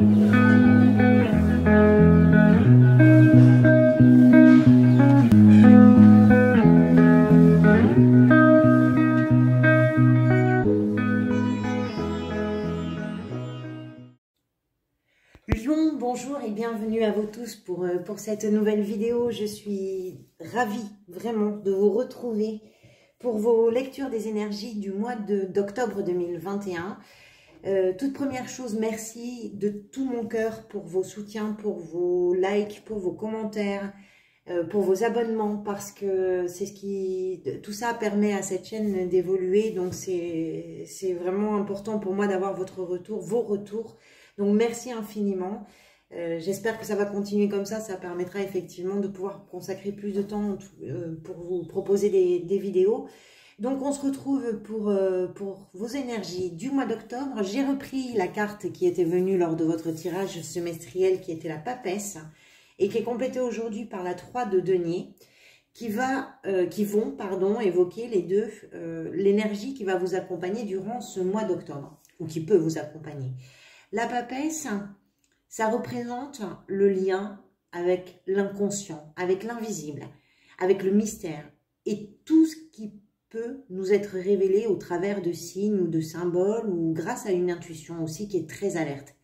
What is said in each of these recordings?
Lion, bonjour et bienvenue à vous tous pour cette nouvelle vidéo. Je suis ravie vraiment de vous retrouver pour vos lectures des énergies du mois d'octobre 2021. Toute première chose, merci de tout mon cœur pour vos soutiens, pour vos likes, pour vos commentaires, pour vos abonnements, parce que c'est tout ça permet à cette chaîne d'évoluer. Donc c'est vraiment important pour moi d'avoir vos retours. Donc merci infiniment. J'espère que ça va continuer comme ça permettra effectivement de pouvoir consacrer plus de temps pour vous proposer des vidéos. Donc on se retrouve pour vos énergies du mois d'octobre. J'ai repris la carte qui était venue lors de votre tirage semestriel, qui était la papesse, et qui est complétée aujourd'hui par la 3 de denier, qui vont évoquer l'énergie qui va vous accompagner durant ce mois d'octobre, ou qui peut vous accompagner. La papesse, ça représente le lien avec l'inconscient, avec l'invisible, avec le mystère et tout ce qui peut nous être révélé au travers de signes ou de symboles ou grâce à une intuition aussi qui est très alerte.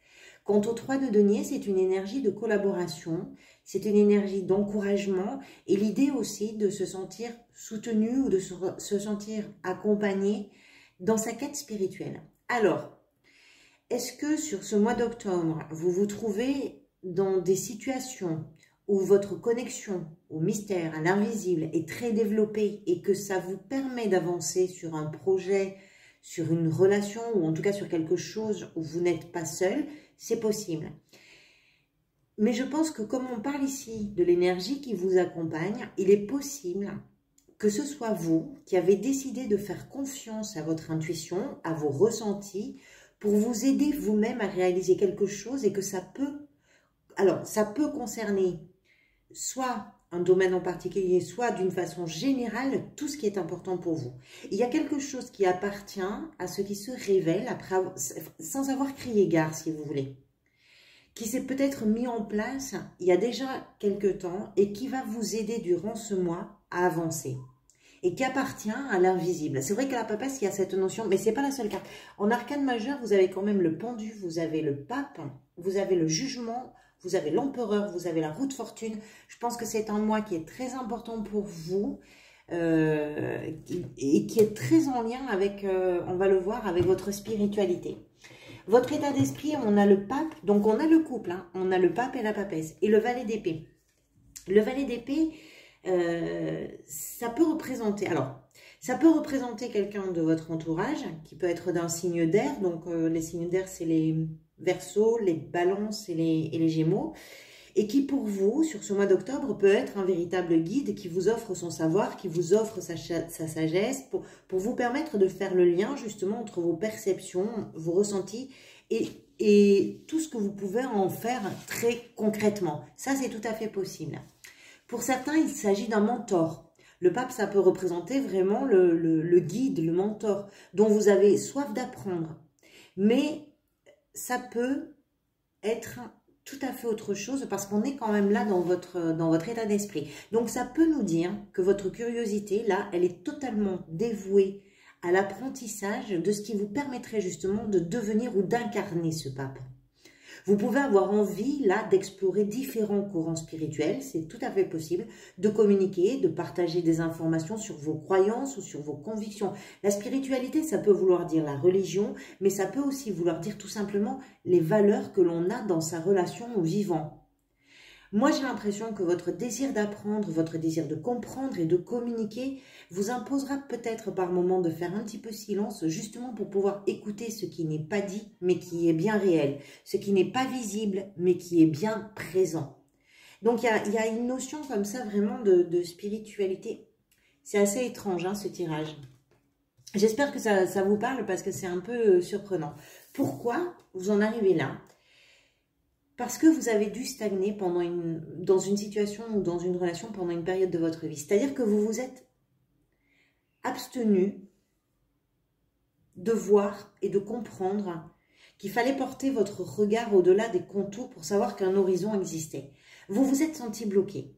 Quant au 3 de denier, c'est une énergie de collaboration, c'est une énergie d'encouragement et l'idée aussi de se sentir soutenu ou de se sentir accompagné dans sa quête spirituelle. Alors, est-ce que sur ce mois d'octobre, vous vous trouvez dans des situations où votre connexion au mystère, à l'invisible est très développée et que ça vous permet d'avancer sur un projet, sur une relation ou en tout cas sur quelque chose où vous n'êtes pas seul? C'est possible. Mais je pense que comme on parle ici de l'énergie qui vous accompagne, il est possible que ce soit vous qui avez décidé de faire confiance à votre intuition, à vos ressentis, pour vous aider vous-même à réaliser quelque chose et que ça peut concerner soit un domaine en particulier, soit d'une façon générale, tout ce qui est important pour vous. Il y a quelque chose qui appartient à ce qui se révèle sans avoir crié gare, si vous voulez, qui s'est peut-être mis en place il y a déjà quelque temps et qui va vous aider durant ce mois à avancer. Et qui appartient à l'invisible. C'est vrai que la papesse, il y a cette notion, mais ce n'est pas la seule carte. En arcane majeur, vous avez quand même le pendu, vous avez le pape, vous avez le jugement, vous avez l'empereur, vous avez la roue de fortune. Je pense que c'est un mois qui est très important pour vous et qui est très en lien avec, on va le voir, avec votre spiritualité. Votre état d'esprit, on a le pape, donc on a le couple, hein, on a le pape et la papesse, et le valet d'épée. Le valet d'épée, ça peut représenter quelqu'un de votre entourage qui peut être d'un signe d'air. Donc les signes d'air, c'est les Verseaux, les Balances et les Gémeaux, et qui pour vous sur ce mois d'octobre peut être un véritable guide qui vous offre son savoir, qui vous offre sa sagesse pour vous permettre de faire le lien justement entre vos perceptions, vos ressentis et tout ce que vous pouvez en faire très concrètement. Ça, c'est tout à fait possible. Pour certains, il s'agit d'un mentor. Le pape, ça peut représenter vraiment le guide, le mentor, dont vous avez soif d'apprendre. Mais ça peut être tout à fait autre chose parce qu'on est quand même là dans votre état d'esprit. Donc, ça peut nous dire que votre curiosité, là, elle est totalement dévouée à l'apprentissage de ce qui vous permettrait justement de devenir ou d'incarner ce pape. Vous pouvez avoir envie, là, d'explorer différents courants spirituels, c'est tout à fait possible, de communiquer, de partager des informations sur vos croyances ou sur vos convictions. La spiritualité, ça peut vouloir dire la religion, mais ça peut aussi vouloir dire tout simplement les valeurs que l'on a dans sa relation au vivant. Moi, j'ai l'impression que votre désir d'apprendre, votre désir de comprendre et de communiquer vous imposera peut-être par moments de faire un petit peu silence, justement pour pouvoir écouter ce qui n'est pas dit, mais qui est bien réel, ce qui n'est pas visible, mais qui est bien présent. Donc, il y a une notion comme ça vraiment de spiritualité. C'est assez étrange, hein, ce tirage. J'espère que ça vous parle parce que c'est un peu surprenant. Pourquoi vous en arrivez là ? Parce que vous avez dû stagner dans une situation ou dans une relation pendant une période de votre vie. C'est-à-dire que vous vous êtes abstenu de voir et de comprendre qu'il fallait porter votre regard au-delà des contours pour savoir qu'un horizon existait. Vous vous êtes senti bloqué.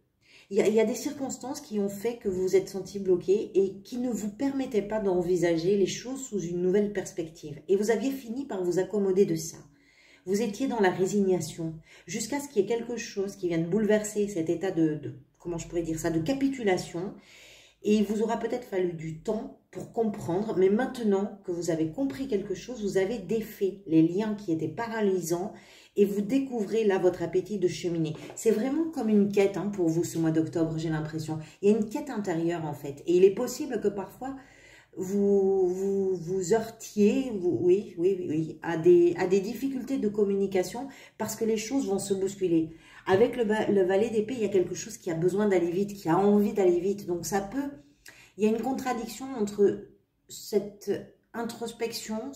Il y a des circonstances qui ont fait que vous vous êtes senti bloqué et qui ne vous permettaient pas d'envisager les choses sous une nouvelle perspective. Et vous aviez fini par vous accommoder de ça. Vous étiez dans la résignation jusqu'à ce qu'il y ait quelque chose qui vienne bouleverser cet état comment je pourrais dire ça, de capitulation. Et il vous aura peut-être fallu du temps pour comprendre, mais maintenant que vous avez compris quelque chose, vous avez défait les liens qui étaient paralysants et vous découvrez là votre appétit de cheminer. C'est vraiment comme une quête pour vous ce mois d'octobre, j'ai l'impression. Il y a une quête intérieure en fait. Et il est possible que parfois vous heurtiez, oui, à des difficultés de communication parce que les choses vont se bousculer. Avec le valet d'épée, il y a quelque chose qui a besoin d'aller vite, qui a envie d'aller vite. Donc ça peut, il y a une contradiction entre cette introspection,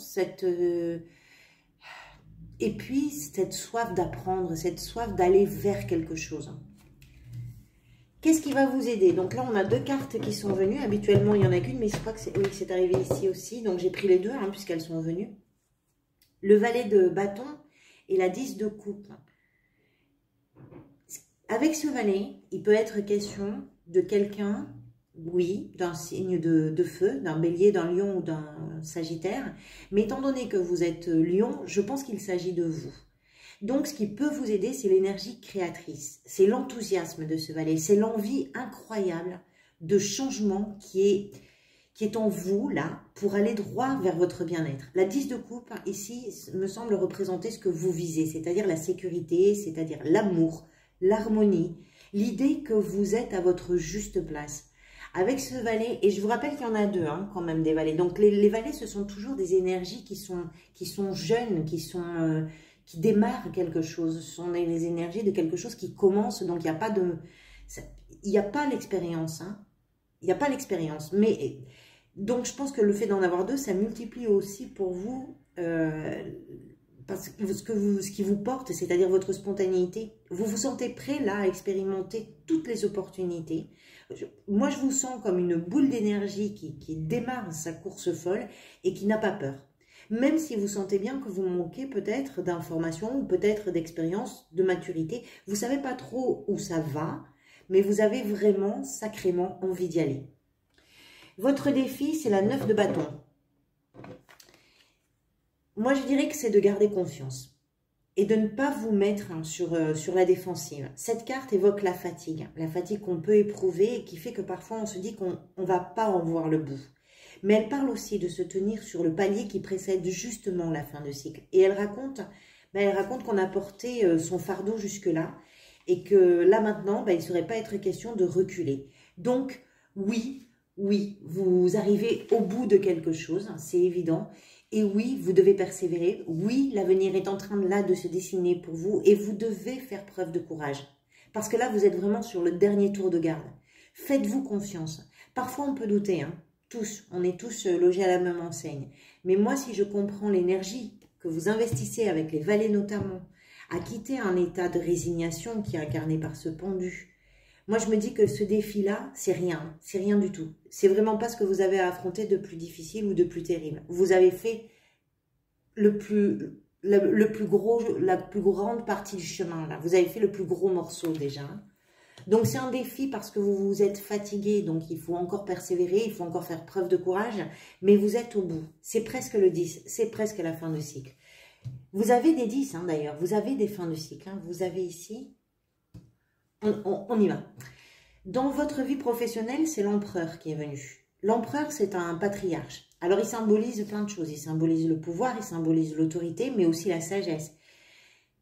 et puis cette soif d'apprendre, cette soif d'aller vers quelque chose. Qu'est-ce qui va vous aider? Donc là, on a deux cartes qui sont venues. Habituellement, il n'y en a qu'une, mais je crois que c'est arrivé ici aussi. Donc j'ai pris les deux, puisqu'elles sont venues. Le valet de bâton et la 10 de coupe. Avec ce valet, il peut être question de quelqu'un, oui, d'un signe de feu, d'un bélier, d'un lion ou d'un sagittaire. Mais étant donné que vous êtes lion, je pense qu'il s'agit de vous. Donc, ce qui peut vous aider, c'est l'énergie créatrice. C'est l'enthousiasme de ce valet. C'est l'envie incroyable de changement qui est en vous, là, pour aller droit vers votre bien-être. La 10 de coupe, ici, me semble représenter ce que vous visez, c'est-à-dire la sécurité, c'est-à-dire l'amour, l'harmonie, l'idée que vous êtes à votre juste place. Avec ce valet, et je vous rappelle qu'il y en a deux quand même des valets. Donc les valets, ce sont toujours des énergies qui sont jeunes, qui démarrent quelque chose. Ce sont les énergies de quelque chose qui commence. Donc il n'y a pas l'expérience. Il n'y a pas l'expérience. Mais donc je pense que le fait d'en avoir deux, ça multiplie aussi pour vous parce que ce qui vous porte, c'est-à-dire votre spontanéité. Vous vous sentez prêt là à expérimenter toutes les opportunités. Moi, je vous sens comme une boule d'énergie qui démarre sa course folle et qui n'a pas peur. Même si vous sentez bien que vous manquez peut-être d'informations ou peut-être d'expérience, de maturité. Vous ne savez pas trop où ça va, mais vous avez vraiment sacrément envie d'y aller. Votre défi, c'est la 9 de bâton. Moi, je dirais que c'est de garder confiance et de ne pas vous mettre sur la défensive. Cette carte évoque la fatigue qu'on peut éprouver et qui fait que parfois on se dit qu'on ne va pas en voir le bout. Mais elle parle aussi de se tenir sur le palier qui précède justement la fin de cycle. Et elle raconte qu'on a porté son fardeau jusque-là et que là maintenant, il ne saurait pas être question de reculer. Donc, oui, vous arrivez au bout de quelque chose, c'est évident. Et oui, vous devez persévérer. Oui, l'avenir est en train de se dessiner pour vous et vous devez faire preuve de courage. Parce que là, vous êtes vraiment sur le dernier tour de garde. Faites-vous confiance. Parfois, on peut douter, tous. On est tous logés à la même enseigne. Mais moi, si je comprends l'énergie que vous investissez avec les valets notamment, à quitter un état de résignation qui est incarné par ce pendu, moi, je me dis que ce défi-là, c'est rien du tout. C'est vraiment pas ce que vous avez à affronter de plus difficile ou de plus terrible. Vous avez fait la plus grande partie du chemin, là. Vous avez fait le plus gros morceau déjà. Donc, c'est un défi parce que vous vous êtes fatigué, donc il faut encore persévérer, il faut encore faire preuve de courage, mais vous êtes au bout. C'est presque le 10, c'est presque la fin de cycle. Vous avez des 10, d'ailleurs, vous avez des fins de cycle. Vous avez ici... On y va. Dans votre vie professionnelle, c'est l'empereur qui est venu. L'empereur, c'est un patriarche. Alors, il symbolise plein de choses. Il symbolise le pouvoir, il symbolise l'autorité, mais aussi la sagesse.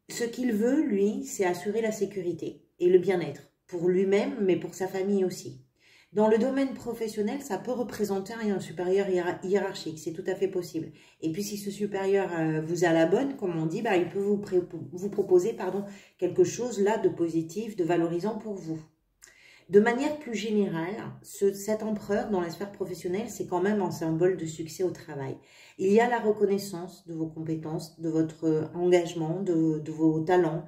Ce qu'il veut, lui, c'est assurer la sécurité et le bien-être pour lui-même, mais pour sa famille aussi. Dans le domaine professionnel, ça peut représenter un supérieur hiérarchique, c'est tout à fait possible. Et puis si ce supérieur vous a la bonne, comme on dit, il peut vous proposer quelque chose là de positif, de valorisant pour vous. De manière plus générale, cet empereur dans la sphère professionnelle, c'est quand même un symbole de succès au travail. Il y a la reconnaissance de vos compétences, de votre engagement, de vos talents.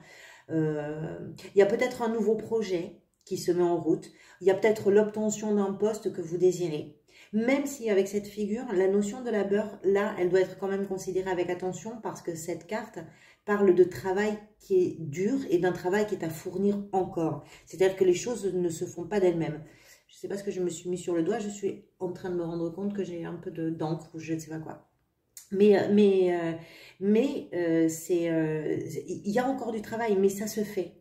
Il y a peut-être un nouveau projet qui se met en route. Il y a peut-être l'obtention d'un poste que vous désirez. Même si avec cette figure, la notion de labeur, là, elle doit être quand même considérée avec attention parce que cette carte parle de travail qui est dur et d'un travail qui est à fournir encore. C'est-à-dire que les choses ne se font pas d'elles-mêmes. Je ne sais pas ce que je me suis mis sur le doigt, je suis en train de me rendre compte que j'ai un peu d'encre ou je ne sais pas quoi. Il y a encore du travail, mais ça se fait.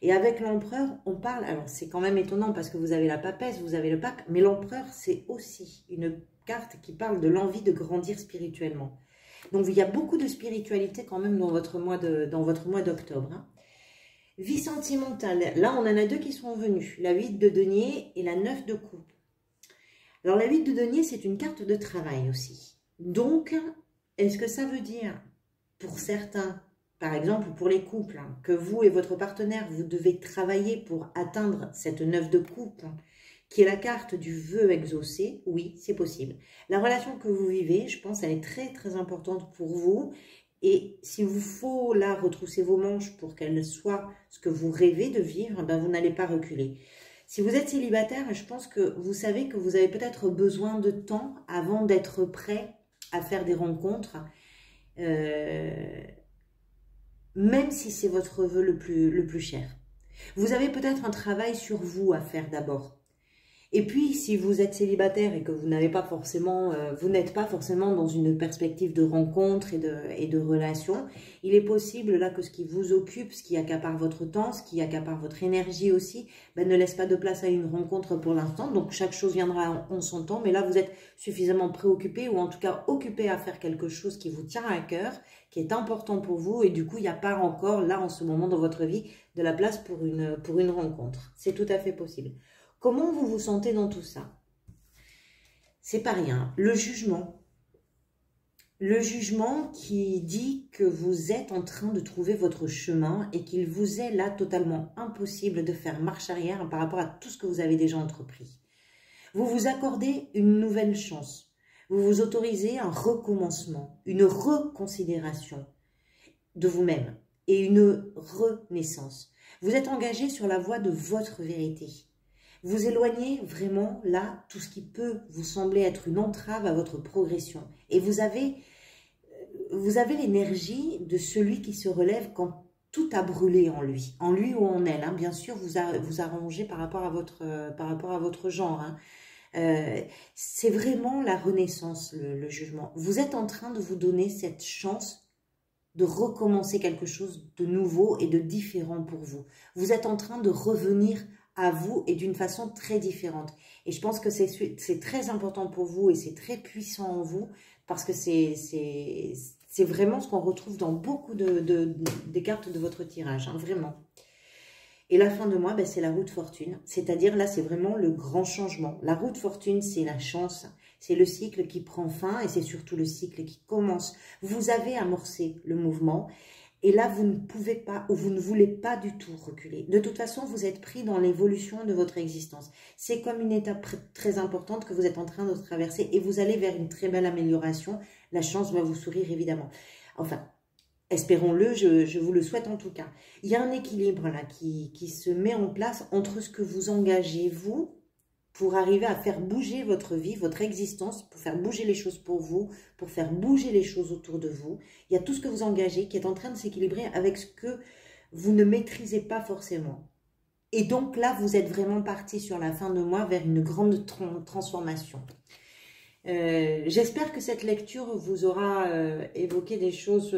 Et avec l'empereur, on parle, alors c'est quand même étonnant parce que vous avez la papesse, vous avez le pape, mais l'empereur, c'est aussi une carte qui parle de l'envie de grandir spirituellement. Donc il y a beaucoup de spiritualité quand même dans votre mois d'octobre. Hein. Vie sentimentale, là on en a deux qui sont venus, la 8 de denier et la 9 de coupe. Alors la 8 de denier, c'est une carte de travail aussi. Donc, est-ce que ça veut dire, pour certains, par exemple pour les couples, hein, que vous et votre partenaire, vous devez travailler pour atteindre cette 9 de coupe, hein, qui est la carte du vœu exaucé? Oui, c'est possible. La relation que vous vivez, je pense, elle est très très importante pour vous. Et s'il vous faut là retrousser vos manches pour qu'elle soit ce que vous rêvez de vivre, ben, vous n'allez pas reculer. Si vous êtes célibataire, je pense que vous savez que vous avez peut-être besoin de temps avant d'être prêt à faire des rencontres, même si c'est votre vœu le plus cher. Vous avez peut-être un travail sur vous à faire d'abord. Et puis, si vous êtes célibataire et que vous n'avez pas forcément, vous n'êtes pas forcément dans une perspective de rencontre et de relation, il est possible là que ce qui vous occupe, ce qui accapare votre temps, ce qui accapare votre énergie aussi, ben, ne laisse pas de place à une rencontre pour l'instant. Donc, chaque chose viendra en son temps. Mais là, vous êtes suffisamment préoccupé ou en tout cas occupé à faire quelque chose qui vous tient à cœur, qui est important pour vous. Et du coup, il n'y a pas encore là, en ce moment dans votre vie, de la place pour une rencontre. C'est tout à fait possible. Comment vous vous sentez dans tout ça? C'est pas rien. Le jugement qui dit que vous êtes en train de trouver votre chemin et qu'il vous est là totalement impossible de faire marche arrière par rapport à tout ce que vous avez déjà entrepris. Vous vous accordez une nouvelle chance. Vous vous autorisez un recommencement, une reconsidération de vous-même et une renaissance. Vous êtes engagé sur la voie de votre vérité. Vous éloignez vraiment là tout ce qui peut vous sembler être une entrave à votre progression. Et vous avez l'énergie de celui qui se relève quand tout a brûlé en lui ou en elle. Hein. Bien sûr, vous arrangez par rapport à votre genre. Hein. C'est vraiment la renaissance, le jugement. Vous êtes en train de vous donner cette chance de recommencer quelque chose de nouveau et de différent pour vous. Vous êtes en train de revenir à vous et d'une façon très différente. Et je pense que c'est très important pour vous et c'est très puissant en vous parce que c'est vraiment ce qu'on retrouve dans beaucoup des cartes de votre tirage, hein, vraiment. Et la fin de mois, ben, c'est la roue de fortune. C'est-à-dire là, c'est vraiment le grand changement. La roue de fortune, c'est la chance. C'est le cycle qui prend fin et c'est surtout le cycle qui commence. Vous avez amorcé le mouvement. Et là, vous ne pouvez pas ou vous ne voulez pas du tout reculer. De toute façon, vous êtes pris dans l'évolution de votre existence. C'est comme une étape très importante que vous êtes en train de traverser et vous allez vers une très belle amélioration. La chance va vous sourire, évidemment. Enfin, espérons-le, je vous le souhaite en tout cas. Il y a un équilibre là qui se met en place entre ce que vous engagez, vous, pour arriver à faire bouger votre vie, votre existence, pour faire bouger les choses pour vous, pour faire bouger les choses autour de vous. Il y a tout ce que vous engagez qui est en train de s'équilibrer avec ce que vous ne maîtrisez pas forcément. Et donc là, vous êtes vraiment parti sur la fin de mois vers une grande transformation. J'espère que cette lecture vous aura évoqué des choses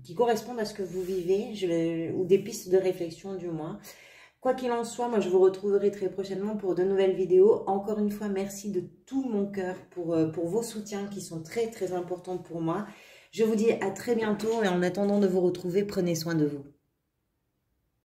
qui correspondent à ce que vous vivez, ou des pistes de réflexion du moins. Quoi qu'il en soit, moi je vous retrouverai très prochainement pour de nouvelles vidéos. Encore une fois, merci de tout mon cœur pour vos soutiens qui sont très très importants pour moi. Je vous dis à très bientôt et en attendant de vous retrouver, prenez soin de vous.